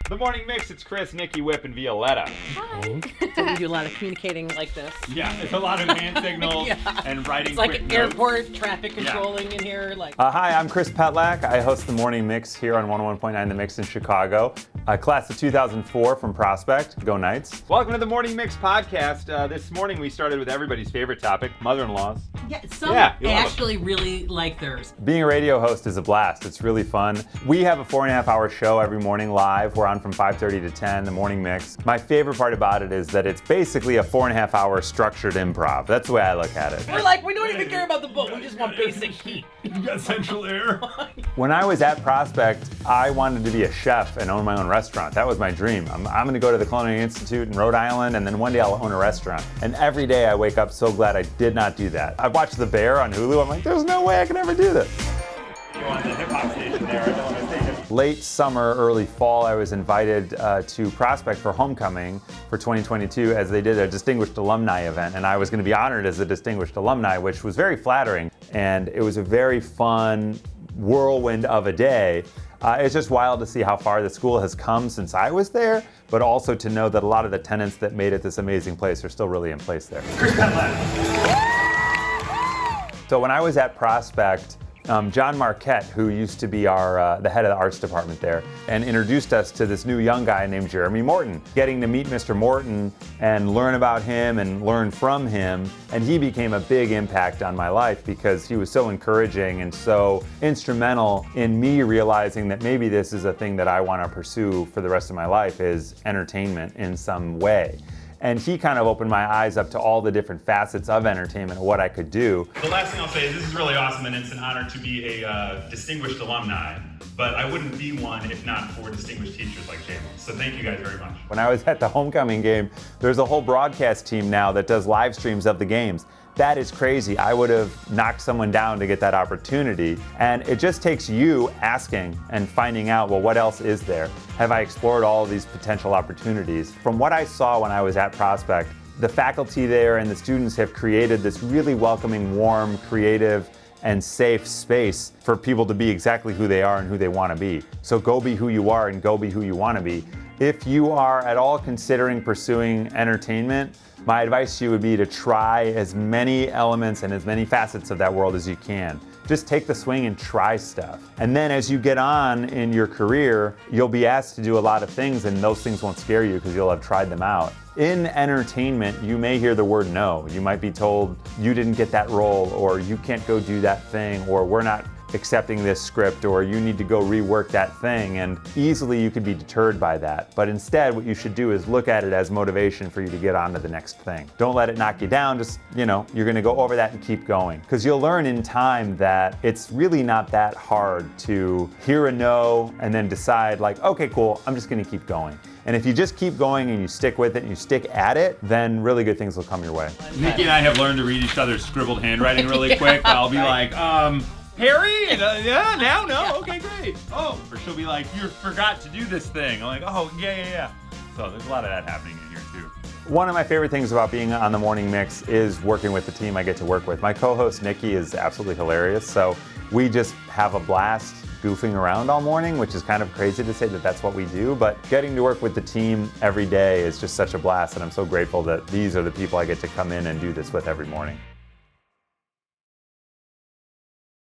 The Morning Mix, it's Chris, Nikki, Whip, and Violetta. Hi. So we do a lot of communicating like this. Yeah, it's a lot of hand signals and writing It's like quick airport notes. traffic controlling in here. Like. Hi, I'm Chris Petlak. I host the Morning Mix here on 101.9 The Mix in Chicago. Class of 2004 from Prospect. Go Knights. Welcome to the Morning Mix podcast. This morning we started with everybody's favorite topic, mother-in-laws. Yeah, some you'll love actually really like theirs. Being a radio host is a blast. It's really fun. We have a 4.5-hour show every morning live. We're on from 5:30 to 10, the Morning Mix. My favorite part about it is that it's basically a 4.5-hour structured improv. That's the way I look at it. We're like, we don't even care about the book. We just want basic heat. You got central air. When I was at Prospect, I wanted to be a chef and own my own restaurant. That was my dream. I'm going to go to the Culinary Institute in Rhode Island, and then one day I'll own a restaurant. And every day I wake up so glad I did not do that. I watched The Bear on Hulu. I'm like, there's no way I can ever do this. You're on the hip-hop station there. I don't want to say hip. Late summer, early fall, I was invited to Prospect for homecoming for 2022 as they did a distinguished alumni event, and I was going to be honored as a distinguished alumni, which was very flattering, and it was a very fun whirlwind of a day. It's just wild to see how far the school has come since I was there, but also to know that a lot of the tenets that made it this amazing place are still really in place there. Chris Petlak. So when I was at Prospect, John Marquette, who used to be the head of the arts department there, and introduced us to this new young guy named Jeremy Morton. Getting to meet Mr. Morton and learn about him and learn from him, and he became a big impact on my life because he was so encouraging and so instrumental in me realizing that maybe this is a thing that I want to pursue for the rest of my life, is entertainment in some way. And he kind of opened my eyes up to all the different facets of entertainment and what I could do. The last thing I'll say is this is really awesome, and it's an honor to be a distinguished alumni, but I wouldn't be one if not for distinguished teachers like Jalen. So thank you guys very much. When I was at the homecoming game, there's a whole broadcast team now that does live streams of the games. That is crazy. I would have knocked someone down to get that opportunity. And it just takes you asking and finding out, well, what else is there? Have I explored all of these potential opportunities? From what I saw when I was at Prospect, the faculty there and the students have created this really welcoming, warm, creative, and safe space for people to be exactly who they are and who they want to be. So go be who you are and go be who you want to be. If you are at all considering pursuing entertainment, my advice to you would be to try as many elements and as many facets of that world as you can. Just take the swing and try stuff. And then as you get on in your career, you'll be asked to do a lot of things, and those things won't scare you because you'll have tried them out. In entertainment, you may hear the word no. You might be told you didn't get that role, or you can't go do that thing, or we're not accepting this script, or you need to go rework that thing, and easily you could be deterred by that. But instead, what you should do is look at it as motivation for you to get on to the next thing. Don't let it knock you down. Just, you're gonna go over that and keep going. Because you'll learn in time that it's really not that hard to hear a no and then decide like, okay, cool, I'm just gonna keep going. And if you just keep going and you stick with it and you stick at it, then really good things will come your way. Nikki and I have learned to read each other's scribbled handwriting really quick. I'll be like, Harry? And no, okay, great. Oh, or she'll be like, you forgot to do this thing. I'm like, oh, yeah. So there's a lot of that happening in here too. One of my favorite things about being on the Morning Mix is working with the team I get to work with. My co-host Nikki is absolutely hilarious, so we just have a blast goofing around all morning, which is kind of crazy to say that that's what we do, but getting to work with the team every day is just such a blast, and I'm so grateful that these are the people I get to come in and do this with every morning.